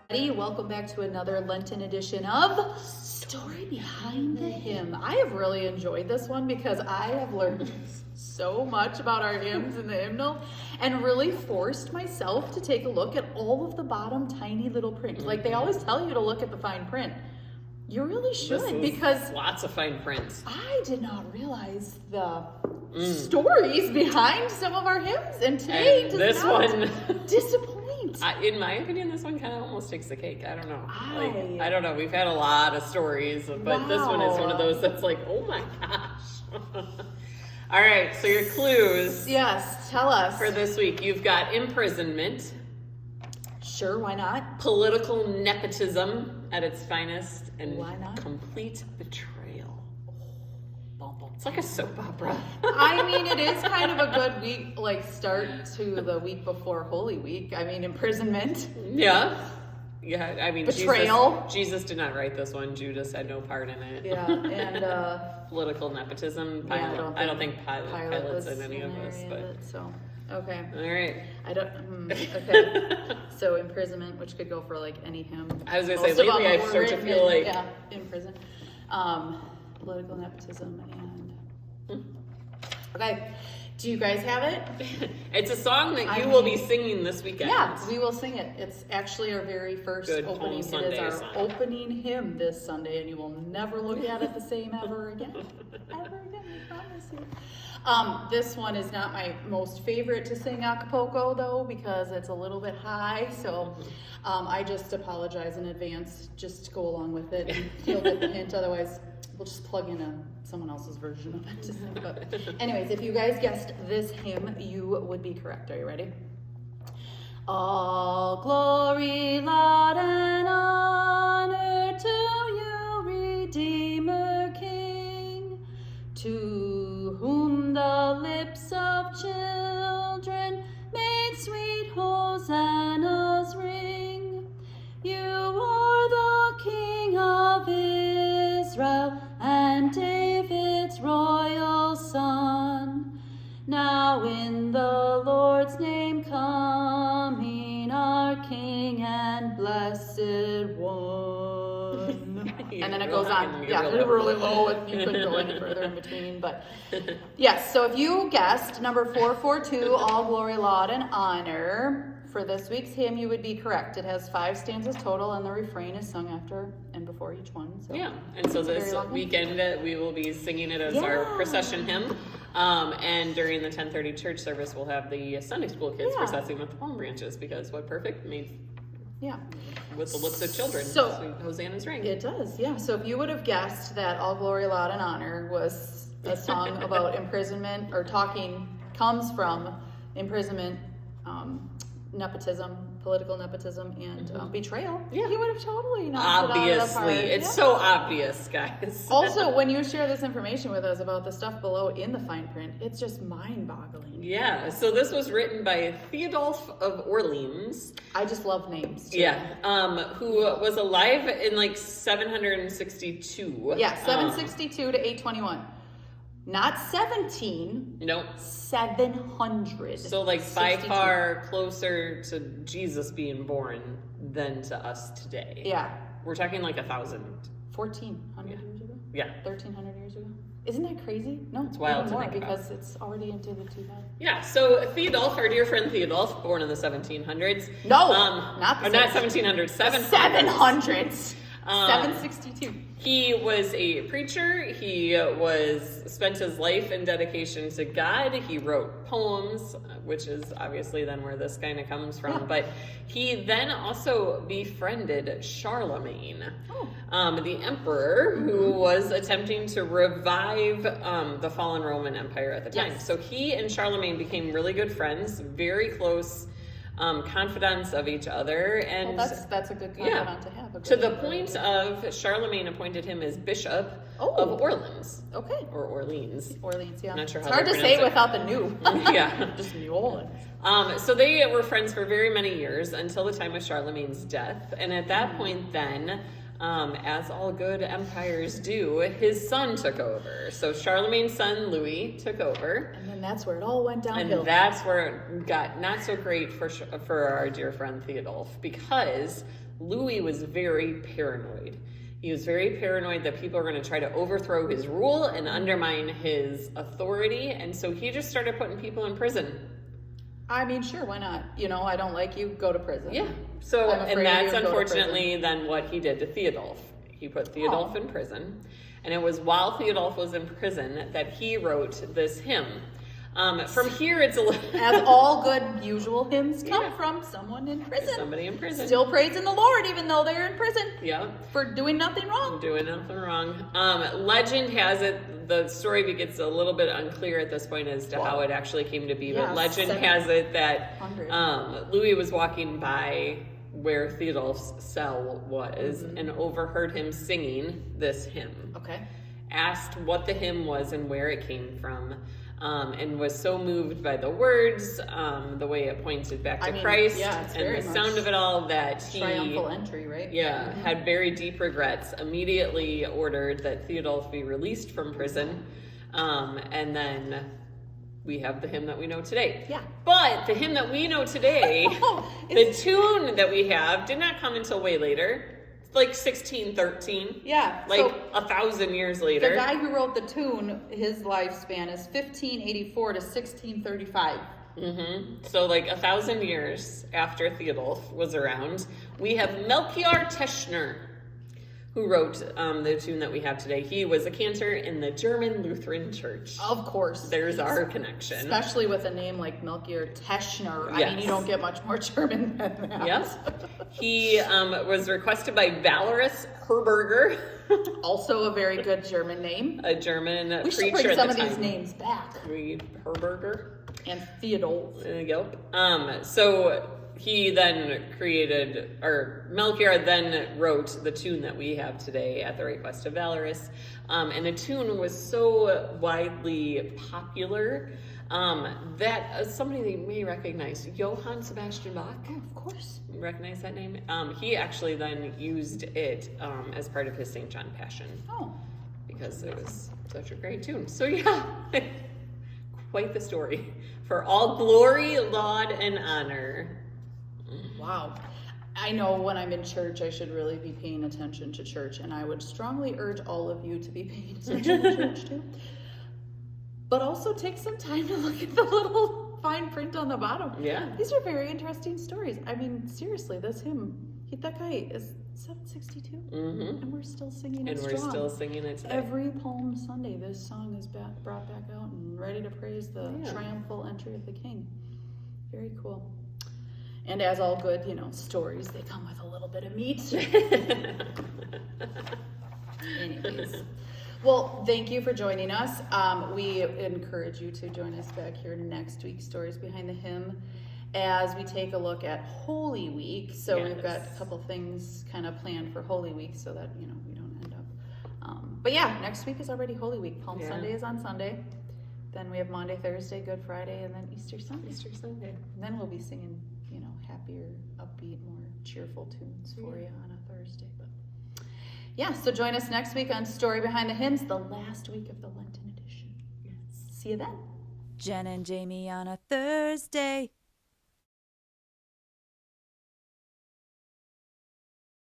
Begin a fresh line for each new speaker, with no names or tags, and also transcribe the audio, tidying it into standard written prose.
Welcome back to another Lenten edition of Story Behind the Hymn. I have really enjoyed this one because I have learned so much about our hymns in the hymnal and really forced myself to take a look at all of the bottom tiny little print. Like they always tell you to look at the fine print. You really should because
lots of fine print.
I did not realize the stories behind some of our hymns, and today does
this
not
one
disappoint.
In my opinion, this one kind of almost takes the cake. I don't know. I don't know. We've had a lot of stories, but this one is one of those that's like, oh my gosh. All right, so your clues.
Yes, tell us.
For this week, you've got imprisonment.
Sure, why not?
Political nepotism at its finest, and
why not?
Complete betrayal. It's like a soap opera.
I mean, it is kind of a good week, start to the week before Holy Week. I mean, imprisonment.
Yeah. I mean,
betrayal.
Jesus did not write this one. Judas had no part in it.
Yeah, and
political nepotism.
I
don't think Pilate's in any of this. But
so, okay.
All right.
I don't. Okay. So imprisonment, which could go for any hymn.
I was gonna say lately I start to feel like
in prison. Political nepotism and. Okay. Do you guys have it?
It's a song that you will be singing this weekend.
Yeah, we will sing it. It's actually our very first opening. It is our opening hymn this Sunday, and you will never look at it the same ever again. Ever again, I promise you. This one is not my most favorite to sing a cappella, though, because it's a little bit high. So I just apologize in advance just to go along with it. And you'll get the hint. Otherwise, we'll just plug in someone else's version of it to sing. But anyways, if you guys guessed this hymn, you would be correct. Are you ready? All glory, laud, and honor to you, Redeemer King, to whom the lips of children made sweet hosannas ring. You are the King of Israel and David's royal son. Now in the Lord's name coming, our King and blessed one. And then it goes on. Yeah, really low if you couldn't go any further in between. But yes, so if you guessed number 442, all glory, laud, and honor, for this week's hymn, you would be correct. It has 5 stanzas total, and the refrain is sung after and before each one. So
yeah, and so this weekend we will be singing it as our procession hymn. And during the 10:30 church service, we'll have the Sunday school kids processing with the palm branches, because what perfect means with the lips of children. So Hosanna's ring.
It does, yeah. So if you would have guessed that all glory, laud, and honor was a song about imprisonment, or comes from imprisonment, nepotism, political nepotism, and betrayal. Yeah, you would have totally knocked it out of the park.
It's so obvious, guys.
Also, when you share this information with us about the stuff below in the fine print, it's just mind-boggling.
Yeah, so this was written by Theodulf of Orleans.
I just love names, too.
Yeah, who was alive in 762.
Yeah, 762 to 821. Not 17.
Nope.
700.
So by far closer to Jesus being born than to us today.
Yeah.
We're talking 1,000.
1,400 years ago?
Yeah.
1,300 years ago? Isn't that crazy? No,
it's wild
even more,
to think
because it's already into the 2000s.
Yeah, so Theodulf, our dear friend Theodulf, born in the 1700s.
No, not the
1700s.
700s. 762.
He was a preacher. He spent his life in dedication to God. He wrote poems, which is obviously then where this kind of comes from. Yeah. But he then also befriended Charlemagne, the emperor, who was attempting to revive the fallen Roman Empire at the time. Yes. So he and Charlemagne became really good friends, very close confidants of each other, and
that's a good confidant to have.
To the point of Charlemagne appointed him as bishop of Orleans.
Okay.
Or Orleans.
Orleans, yeah.
I'm not sure
it's
how
hard to say without the new.
Yeah.
Just New Orleans.
So they were friends for very many years until the time of Charlemagne's death, and at that point then, as all good empires do, his son took over. So Charlemagne's son, Louis, took over.
And then that's where it all went downhill.
And that's where it got not so great for our dear friend Theodulf, because Louis was very paranoid. He was very paranoid that people were going to try to overthrow his rule and undermine his authority, and so he just started putting people in prison.
I mean, sure, why not? I don't like you, go to prison.
Yeah. So,
I'm afraid
and that's
of you, go to
unfortunately then what he did to Theodulf. He put Theodulf in prison, and it was while Theodulf was in prison that he wrote this hymn. From here, it's a little...
As all good, usual hymns come from someone in prison.
Somebody in prison.
Still praising the Lord, even though they're in prison.
Yeah.
For doing nothing wrong.
Doing nothing wrong. Legend has it, the story gets a little bit unclear at this point as to how it actually came to be, but legend has it that Louis was walking by where Theodulf's cell was and overheard him singing this hymn.
Okay.
Asked what the hymn was and where it came from. And was so moved by the words, the way it pointed back to Christ, and the sound of it all that he...
Triumphal entry, right?
Yeah, had very deep regrets, immediately ordered that Theodulf be released from prison, and then we have the hymn that we know today.
Yeah.
But the hymn that we know today, the tune that we have, did not come until way later. Like 1613.
Yeah.
Like 1,000 years later.
The guy who wrote the tune, his lifespan is 1584 to 1635.
So like 1,000 years after Theodulf was around, we have Melchior Teschner, who wrote the tune that we have today. He was a cantor in the German Lutheran Church.
Of course.
There's our connection.
Especially with a name like Melchior Teschner. I mean, you don't get much more German than that.
Yes. He was requested by Valerius Herberger.
Also a very good German name.
A German preacher at the time.
We should bring some of these names back.
Herberger.
And Theodulf.
Yep. So he then Melchior then wrote the tune that we have today at the request of Valerius. And the tune was so widely popular that somebody that you may recognize, Johann Sebastian Bach.
Oh, of course.
Recognize that name? He actually then used it as part of his St. John Passion.
Oh.
Because it was such a great tune. So yeah, quite the story. For all glory, laud, and honor.
Wow. I know when I'm in church, I should really be paying attention to church, and I would strongly urge all of you to be paying attention to church too. But also take some time to look at the little fine print on the bottom.
Yeah.
These are very interesting stories. I mean, seriously, this hymn, that guy is 762, and we're still singing it strong.
And we're still singing it today.
Every Palm Sunday, this song is brought back out and ready to praise the triumphal entry of the King. Very cool. And as all good, stories, they come with a little bit of meat. Anyways. Well, thank you for joining us. We encourage you to join us back here next week, Stories Behind the Hymn, as we take a look at Holy Week. So we've got a couple things kind of planned for Holy Week so that, we don't end up. But yeah, next week is already Holy Week. Palm Sunday is on Sunday. Then we have Monday, Thursday, Good Friday, and then Easter Sunday. And then we'll be singing, happier, upbeat, more cheerful tunes for you on a Thursday. But yeah, so join us next week on Story Behind the Hymns, the last week of the Lenten edition. Yes. See you then.
Jen and Jamie on a Thursday.